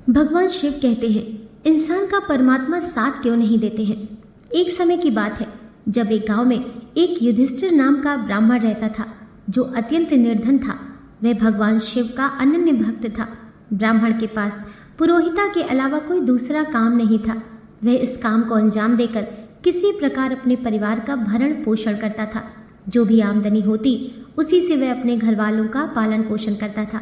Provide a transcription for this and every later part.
भगवान शिव कहते हैं, इंसान का परमात्मा साथ क्यों नहीं देते हैं। एक समय की बात है जब एक गांव में एक युधिष्ठिर नाम का ब्राह्मण रहता था जो अत्यंत निर्धन था। वह भगवान शिव का अनन्य भक्त था। ब्राह्मण के पास पुरोहिता के अलावा कोई दूसरा काम नहीं था। वह इस काम को अंजाम देकर किसी प्रकार अपने परिवार का भरण पोषण करता था। जो भी आमदनी होती उसी से वह अपने घर वालों का पालन पोषण करता था।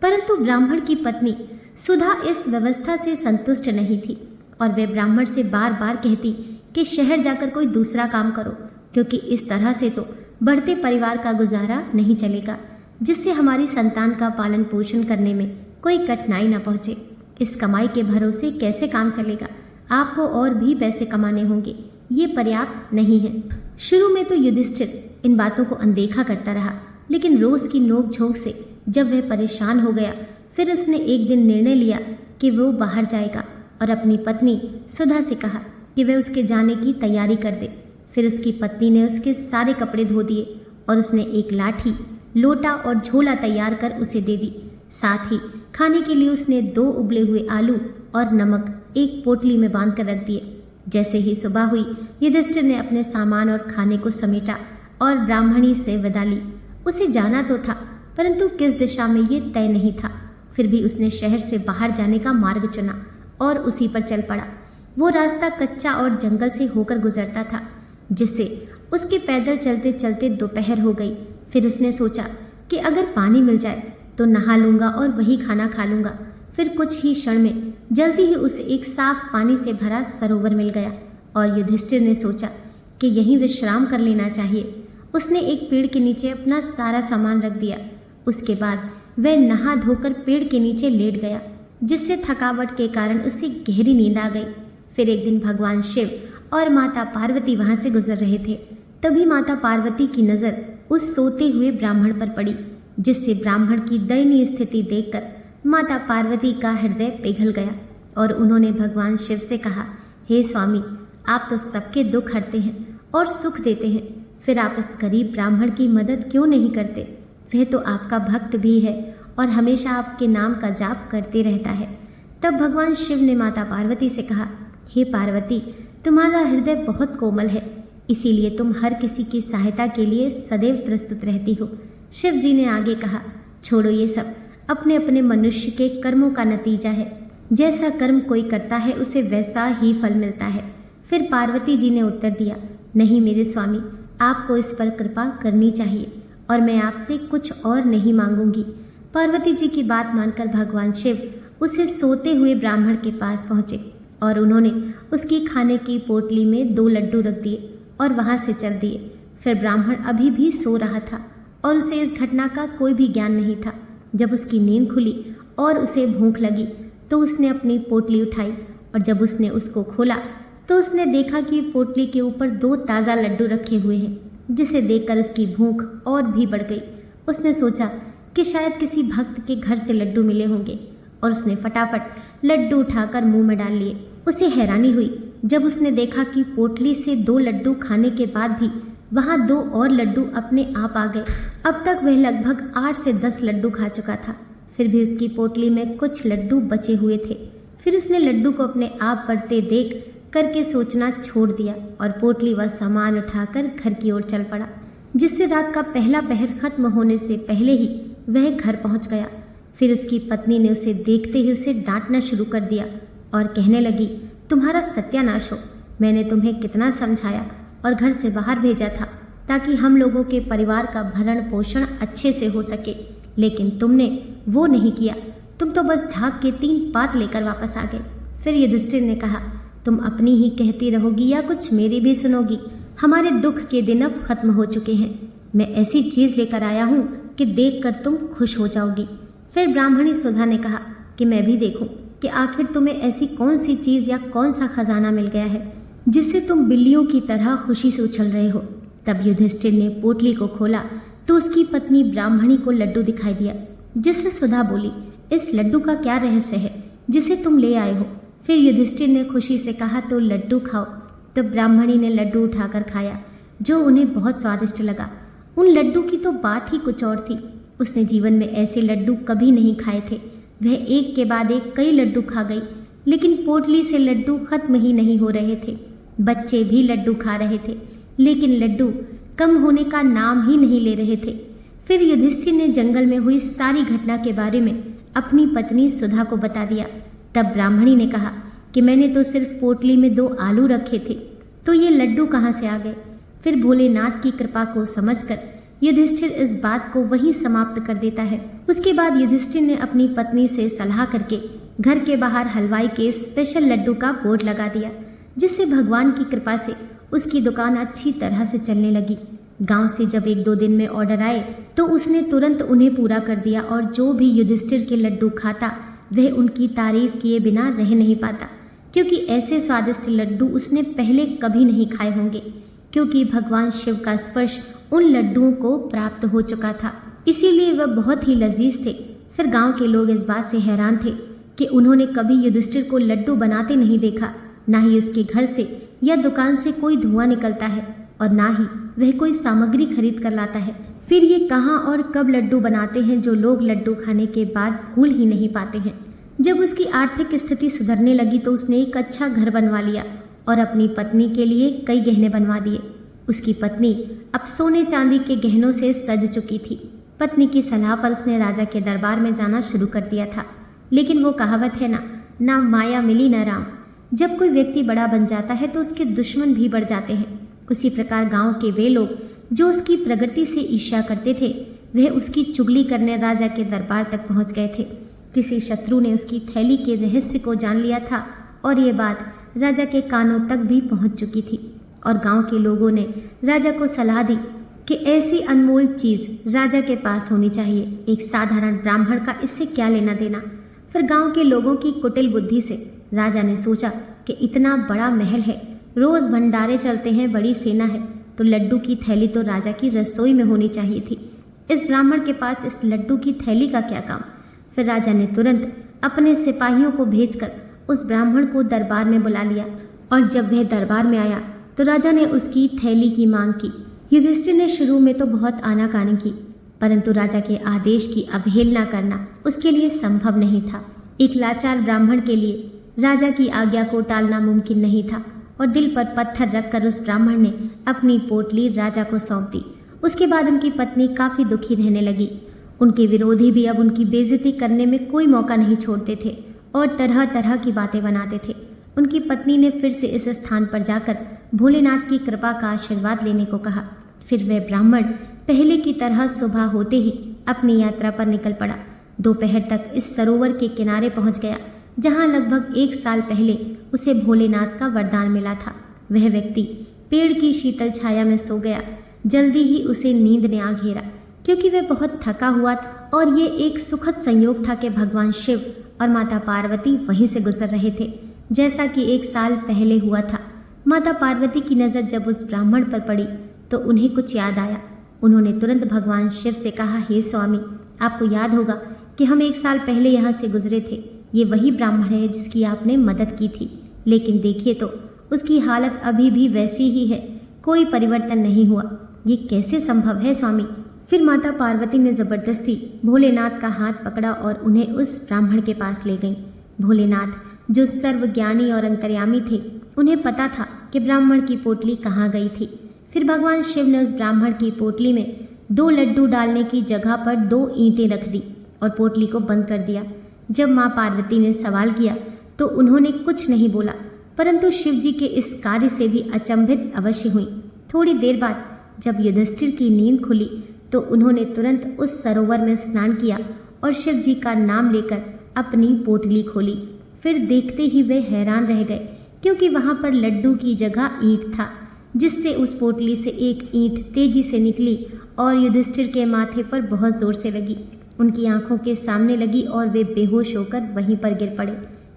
परंतु ब्राह्मण की पत्नी सुधा इस व्यवस्था से संतुष्ट नहीं थी और वह ब्राह्मण से बार बार कहती कि शहर जाकर कोई दूसरा काम करो, क्योंकि इस तरह से तो बढ़ते परिवार का गुजारा नहीं चलेगा, जिससे हमारी संतान का पालन पोषण करने में कोई कठिनाई न पहुँचे। इस कमाई के भरोसे कैसे काम चलेगा? आपको और भी पैसे कमाने होंगे, ये पर्याप्त नहीं है। शुरू में तो युधिष्ठिर इन बातों को अनदेखा करता रहा, लेकिन रोज की नोक झोंक से जब वह परेशान हो गया, फिर उसने एक दिन निर्णय लिया कि वो बाहर जाएगा और अपनी पत्नी सुधा से कहा कि वह उसके जाने की तैयारी कर दे। फिर उसकी पत्नी ने उसके सारे कपड़े धो दिए और उसने एक लाठी, लोटा और झोला तैयार कर उसे दे दी। साथ ही खाने के लिए उसने 2 उबले हुए आलू और नमक एक पोटली में बांध कर रख दिए। जैसे ही सुबह हुई, युधिष्ठिर ने अपने सामान और खाने को समेटा और ब्राह्मणी से विदा ली। उसे जाना तो था, परंतु किस दिशा में ये तय नहीं था। फिर भी उसने शहर से बाहर जाने का मार्ग चुना और उसी पर चल पड़ा। वो रास्ता कच्चा और जंगल से होकर गुजरता था, जिससे उसके पैदल चलते चलते दोपहर हो गई। फिर उसने सोचा कि अगर पानी मिल जाए तो नहा लूँगा और वही खाना खा लूँगा। फिर कुछ ही क्षण में जल्दी ही उसे एक साफ पानी से भरा सरोवर मिल गया और युधिष्ठिर ने सोचा कि यहीं विश्राम कर लेना चाहिए। उसने एक पेड़ के नीचे अपना सारा सामान रख दिया। उसके बाद वह नहा धोकर पेड़ के नीचे लेट गया, जिससे थकावट के कारण उसे गहरी नींद आ गई। फिर एक दिन भगवान शिव और माता पार्वती वहां से गुजर रहे थे। तभी माता पार्वती की नज़र उस सोते हुए ब्राह्मण पर पड़ी, जिससे ब्राह्मण की दयनीय स्थिति देखकर माता पार्वती का हृदय पिघल गया और उन्होंने भगवान शिव से कहा, हे स्वामी, आप तो सबके दुख हरते हैं और सुख देते हैं, फिर आप इस गरीब ब्राह्मण की मदद क्यों नहीं करते? वह तो आपका भक्त भी है और हमेशा आपके नाम का जाप करते रहता है। तब भगवान शिव ने माता पार्वती से कहा, हे पार्वती, तुम्हारा हृदय बहुत कोमल है, इसीलिए तुम हर किसी की सहायता के लिए सदैव प्रस्तुत रहती हो। शिव जी ने आगे कहा, छोड़ो ये सब, अपने अपने मनुष्य के कर्मों का नतीजा है। जैसा कर्म कोई करता है उसे वैसा ही फल मिलता है। फिर पार्वती जी ने उत्तर दिया, नहीं मेरे स्वामी, आपको इस पर कृपा करनी चाहिए और मैं आपसे कुछ और नहीं मांगूंगी। पार्वती जी की बात मानकर भगवान शिव उसे सोते हुए ब्राह्मण के पास पहुँचे और उन्होंने उसकी खाने की पोटली में 2 लड्डू रख दिए और वहाँ से चल दिए। फिर ब्राह्मण अभी भी सो रहा था और उसे इस घटना का कोई भी ज्ञान नहीं था। जब उसकी नींद खुली और उसे भूख लगी तो उसने अपनी पोटली उठाई और जब उसने उसको खोला तो उसने देखा कि पोटली के ऊपर 2 ताज़ा लड्डू रखे हुए हैं, जिसे देखकर उसकी भूख और भी बढ़ गई। उसने सोचा कि शायद किसी भक्त के घर से लड्डू मिले होंगे और उसने फटाफट लड्डू उठाकर मुंह में डाल लिए। उसे हैरानी हुई जब उसने देखा कि पोटली से 2 लड्डू खाने के बाद भी वहाँ 2 और लड्डू अपने आप आ गए। अब तक वह लगभग 8 से 10 लड्डू खा चुका था, फिर भी उसकी पोटली में कुछ लड्डू बचे हुए थे। फिर उसने लड्डू को अपने आप बढ़ते देख करके सोचना छोड़ दिया और पोटली व सामान उठाकर घर की ओर चल पड़ा, जिससे रात का पहला पहर खत्म होने से पहले ही वह घर पहुंच गया। फिर उसकी पत्नी ने उसे देखते ही उसे डांटना शुरू कर दिया और कहने लगी, तुम्हारा सत्यानाश हो, मैंने तुम्हें कितना समझाया और घर से बाहर भेजा था ताकि हम लोगों के परिवार का भरण पोषण अच्छे से हो सके, लेकिन तुमने वो नहीं किया। तुम तो बस ढाक के 3 पात लेकर वापस आ गए। फिर युधिष्ठिर ने कहा, तुम अपनी ही कहती रहोगी या कुछ मेरी भी सुनोगी? हमारे दुख के दिन अब खत्म हो चुके हैं। मैं ऐसी चीज़ लेकर आया हूँ कि देखकर तुम खुश हो जाओगी। फिर ब्राह्मणी सुधा ने कहा कि मैं भी देखूं कि आखिर तुम्हें ऐसी कौन सी चीज़ या कौन सा खजाना मिल गया है जिससे तुम बिल्लियों की तरह खुशी से उछल रहे हो। तब युधिष्ठिर ने पोटली को खोला तो उसकी पत्नी ब्राह्मणी को लड्डू दिखाई दिया, जिससे सुधा बोली, इस लड्डू का क्या रहस्य है जिसे तुम ले आए हो? फिर युधिष्ठिर ने खुशी से कहा, तो लड्डू खाओ। तो ब्राह्मणी ने लड्डू उठाकर खाया, जो उन्हें बहुत स्वादिष्ट लगा। उन लड्डू की तो बात ही कुछ और थी। उसने जीवन में ऐसे लड्डू कभी नहीं खाए थे। वह एक के बाद एक कई लड्डू खा गई, लेकिन पोटली से लड्डू खत्म ही नहीं हो रहे थे। बच्चे भी लड्डू खा रहे थे, लेकिन लड्डू कम होने का नाम ही नहीं ले रहे थे। फिर युधिष्ठिर ने जंगल में हुई सारी घटना के बारे में अपनी पत्नी सुधा को बता दिया। तब ब्राह्मणी ने कहा कि मैंने तो सिर्फ पोटली में 2 आलू रखे थे, तो ये लड्डू कहाँ से आ गए। फिर भोलेनाथ की कृपा को समझकर युधिष्ठिर इस बात को वहीं समाप्त कर देता है। उसके बाद युधिष्ठिर ने अपनी पत्नी से सलाह करके घर के बाहर हलवाई के स्पेशल लड्डू का बोर्ड लगा दिया, जिससे भगवान की कृपा से उसकी दुकान अच्छी तरह से चलने लगी। गांव से जब 1-2 दिन में ऑर्डर आए तो उसने तुरंत उन्हें पूरा कर दिया, और जो भी युधिष्ठिर के लड्डू खाता वह उनकी तारीफ किए बिना रह नहीं पाता, क्योंकि ऐसे स्वादिष्ट लड्डू उसने पहले कभी नहीं खाए होंगे, क्योंकि भगवान शिव का स्पर्श उन लड्डुओं को प्राप्त हो चुका था, इसीलिए वह बहुत ही लजीज थे। फिर गांव के लोग इस बात से हैरान थे कि उन्होंने कभी युधिष्ठिर को लड्डू बनाते नहीं देखा, ना ही उसके घर से या दुकान से कोई धुआं निकलता है, और ना ही वह कोई सामग्री खरीद कर लाता है। फिर ये कहाँ और कब लड्डू बनाते हैं जो लोग लड्डू खाने के बाद भूल ही नहीं पाते हैं। जब उसकी आर्थिक स्थिति सुधरने लगी तो उसने एक अच्छा घर बनवा लिया और अपनी पत्नी के लिए कई गहने बनवा दिए। उसकी पत्नी अब सोने चांदी के गहनों से सज चुकी थी। पत्नी की सलाह पर उसने राजा के दरबार में जाना शुरू कर दिया था, लेकिन वो कहावत है ना माया मिली न राम। जब कोई व्यक्ति बड़ा बन जाता है तो उसके दुश्मन भी बढ़ जाते हैं। उसी प्रकार गांव के वे लोग जो उसकी प्रगति से ईर्ष्या करते थे, वह उसकी चुगली करने राजा के दरबार तक पहुंच गए थे। किसी शत्रु ने उसकी थैली के रहस्य को जान लिया था और ये बात राजा के कानों तक भी पहुंच चुकी थी, और गांव के लोगों ने राजा को सलाह दी कि ऐसी अनमोल चीज़ राजा के पास होनी चाहिए। एक साधारण ब्राह्मण का इससे क्या लेना देना। फिर गांव के लोगों की कुटिल बुद्धि से राजा ने सोचा कि इतना बड़ा महल है, रोज भंडारे चलते हैं, बड़ी सेना है, तो लड्डू की थैली तो राजा की रसोई में होनी चाहिए थी। इस ब्राह्मण के पास इस लड्डू की थैली का क्या काम। फिर राजा ने तुरंत अपने सिपाहियों को भेजकर उस ब्राह्मण को दरबार में बुला लिया, और जब वह दरबार में आया तो राजा ने उसकी थैली की मांग की। युधिष्ठिर ने शुरू में तो बहुत आनाकानी की, परंतु राजा के आदेश की अवहेलना करना उसके लिए संभव नहीं था। एक लाचार ब्राह्मण के लिए राजा की आज्ञा को टालना मुमकिन नहीं था, और दिल पर पत्थर रखकर उस ब्राह्मण ने अपनी पोटली राजा को सौंप दी। उसके बाद उनकी पत्नी काफ़ी दुखी रहने लगी। उनके विरोधी भी अब उनकी बेइज्जती करने में कोई मौका नहीं छोड़ते थे और तरह तरह की बातें बनाते थे। उनकी पत्नी ने फिर से इस स्थान पर जाकर भोलेनाथ की कृपा का आशीर्वाद लेने को कहा। फिर वह ब्राह्मण पहले की तरह सुबह होते ही अपनी यात्रा पर निकल पड़ा। दोपहर तक इस सरोवर के किनारे पहुंच गया, जहां लगभग 1 साल पहले उसे भोलेनाथ का वरदान मिला था। वह व्यक्ति पेड़ की शीतल छाया में सो गया। जल्दी ही उसे नींद ने आ घेरा, क्योंकि वह बहुत थका हुआ, और ये एक सुखद संयोग था कि भगवान शिव और माता पार्वती वहीं से गुजर रहे थे, जैसा कि 1 साल पहले हुआ था। माता पार्वती की नज़र जब उस ब्राह्मण पर पड़ी तो उन्हें कुछ याद आया। उन्होंने तुरंत भगवान शिव से कहा, हे स्वामी, आपको याद होगा कि हम 1 साल पहले यहाँ से गुजरे थे। ये वही ब्राह्मण है जिसकी आपने मदद की थी, लेकिन देखिए तो उसकी हालत अभी भी वैसी ही है, कोई परिवर्तन नहीं हुआ। ये कैसे संभव है स्वामी। फिर माता पार्वती ने जबरदस्ती भोलेनाथ का हाथ पकड़ा और उन्हें उस ब्राह्मण के पास ले गई। भोलेनाथ, जो सर्वज्ञानी और अंतर्यामी थे, उन्हें पता था कि ब्राह्मण की पोटली कहाँ गई थी। फिर भगवान शिव ने उस ब्राह्मण की पोटली में 2 लड्डू डालने की जगह पर 2 ईंटें रख दी और पोटली को बंद कर दिया। जब माँ पार्वती ने सवाल किया तो उन्होंने कुछ नहीं बोला, परंतु शिव जी के इस कार्य से भी अचंभित अवश्य हुई। थोड़ी देर बाद जब युधिष्ठिर की नींद खुली तो उन्होंने तुरंत उस सरोवर में स्नान किया और शिव जी का नाम लेकर अपनी पोटली खोली। फिर देखते ही वे हैरान रह गए, क्योंकि वहाँ पर लड्डू की जगह ईंट था, जिससे उस पोटली से एक ईंट तेजी से निकली और युधिष्ठिर के माथे पर बहुत जोर से लगी। उनकी आंखों के सामने लगी और वे बेहोश होकर वहीं पर गिर पड़े।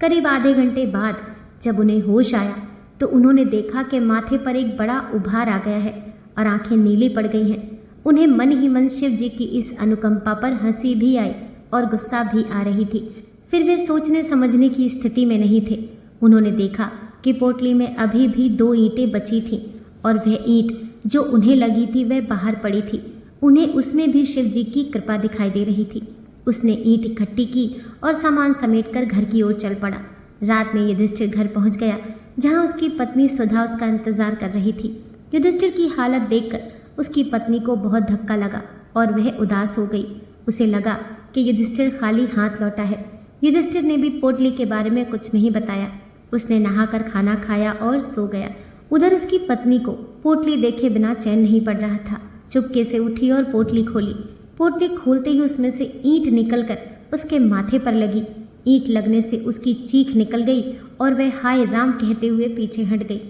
करीब आधे घंटे बाद जब उन्हें होश आया तो उन्होंने देखा कि माथे पर एक बड़ा उभार आ गया है और आंखें नीली पड़ गई हैं। उन्हें मन ही मन शिव जी की इस अनुकंपा पर हंसी भी आई और गुस्सा भी आ रही थी। फिर वे सोचने समझने की स्थिति में नहीं थे। उन्होंने देखा कि पोटली में अभी भी 2 ईंटें बची थीं और वह ईंट जो उन्हें लगी थी वह बाहर पड़ी थी। उन्हें उसमें भी शिव जी की कृपा दिखाई दे रही थी। उसने ईंट इकट्ठी की और सामान समेटकर घर की ओर चल पड़ा। रात में युधिष्ठिर घर पहुंच गया, जहां उसकी पत्नी सुधा उसका इंतजार कर रही थी। युधिष्ठिर की हालत देखकर उसकी पत्नी को बहुत धक्का लगा और वह उदास हो गई। उसे लगा कि युधिष्ठिर खाली हाथ लौटा है। युधिष्ठिर ने भी पोटली के बारे में कुछ नहीं बताया। उसने नहाकर खाना खाया और सो गया। उधर उसकी पत्नी को पोटली देखे बिना चैन नहीं पड़ रहा था। चुपके से उठी और पोटली खोली। पोटली खोलते ही उसमें से ईंट निकलकर उसके माथे पर लगी। ईंट लगने से उसकी चीख निकल गई और वह हाय राम कहते हुए पीछे हट गई।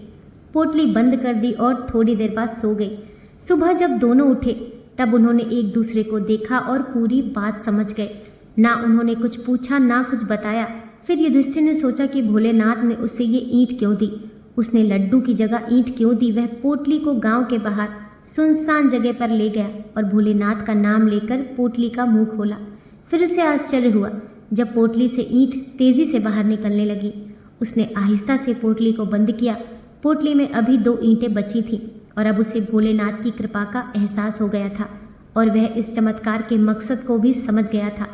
पोटली बंद कर दी और थोड़ी देर बाद सो गई। सुबह जब दोनों उठे तब उन्होंने एक दूसरे को देखा और पूरी बात समझ गए। ना उन्होंने कुछ पूछा ना कुछ बताया। फिर युधिष्ठिर ने सोचा कि भोलेनाथ ने उसे ये ईंट क्यों दी। उसने लड्डू की जगह ईंट क्यों दी। वह पोटली को गांव के बाहर सुनसान जगह पर ले गया और भोलेनाथ का नाम लेकर पोटली का मुंह खोला। फिर उसे आश्चर्य हुआ जब पोटली से ईंट तेजी से बाहर निकलने लगी। उसने आहिस्ता से पोटली को बंद किया। पोटली में अभी 2 ईंटें बची थीं और अब उसे भोलेनाथ की कृपा का एहसास हो गया था और वह इस चमत्कार के मकसद को भी समझ गया था।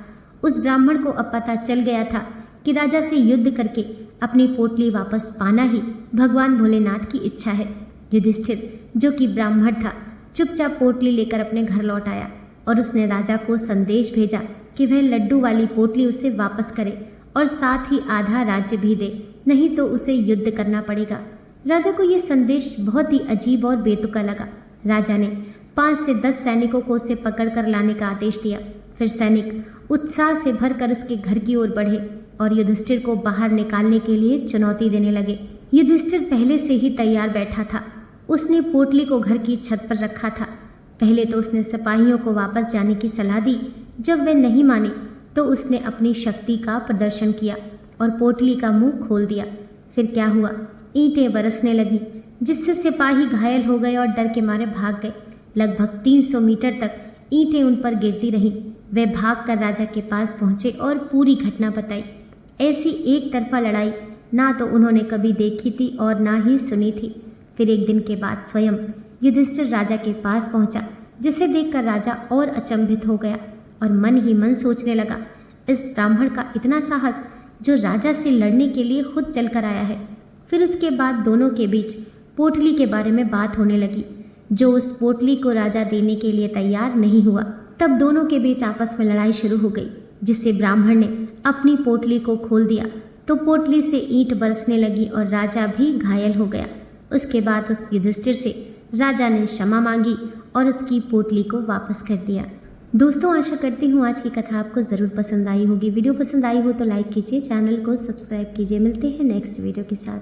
उस ब्राह्मण को अब पता चल गया था कि राजा से युद्ध करके अपनी पोटली वापस पाना ही भगवान भोलेनाथ की इच्छा है। युधिष्ठिर जो कि ब्राह्मण था चुपचाप पोटली लेकर अपने घर लौट आया और उसने राजा को संदेश भेजा कि वह लड्डू वाली पोटली उसे वापस करे और साथ ही आधा राज्य भी दे, नहीं तो उसे युद्ध करना पड़ेगा। राजा को यह संदेश बहुत ही अजीब और बेतुका लगा। राजा ने 5 से 10 सैनिकों को उसे पकड़कर लाने का आदेश दिया। फिर सैनिक उत्साह से भरकर उसके घर की ओर बढ़े और युधिष्ठिर को बाहर निकालने के लिए चुनौती देने लगे। युधिष्ठिर पहले से ही तैयार बैठा था। उसने पोटली को घर की छत पर रखा था। पहले तो उसने सिपाहियों को वापस जाने की सलाह दी। जब वे नहीं माने तो उसने अपनी शक्ति का प्रदर्शन किया और पोटली का मुंह खोल दिया। फिर क्या हुआ, ईंटें बरसने लगीं, जिससे सिपाही घायल हो गए और डर के मारे भाग गए। लगभग 300 मीटर तक ईंटें उन पर गिरती रहीं। वे भागकर राजा के पास पहुंचे और पूरी घटना बताई। ऐसी एक तरफा लड़ाई ना तो उन्होंने कभी देखी थी और ना ही सुनी थी। फिर एक दिन के बाद स्वयं युधिष्ठिर राजा के पास पहुंचा, जिसे देखकर राजा और अचंभित हो गया और मन ही मन सोचने लगा, इस ब्राह्मण का इतना साहस जो राजा से लड़ने के लिए खुद चलकर आया है। फिर उसके बाद दोनों के बीच पोटली के बारे में बात होने लगी, जो उस पोटली को राजा देने के लिए तैयार नहीं हुआ। तब दोनों के बीच आपस में लड़ाई शुरू हो गई, जिससे ब्राह्मण ने अपनी पोटली को खोल दिया तो पोटली से ईंट बरसने लगी और राजा भी घायल हो गया। उसके बाद उस युधिष्ठिर से राजा ने क्षमा मांगी और उसकी पोटली को वापस कर दिया। दोस्तों, आशा करती हूँ आज की कथा आपको ज़रूर पसंद आई होगी। वीडियो पसंद आई हो तो लाइक कीजिए, चैनल को सब्सक्राइब कीजिए। मिलते हैं नेक्स्ट वीडियो के साथ।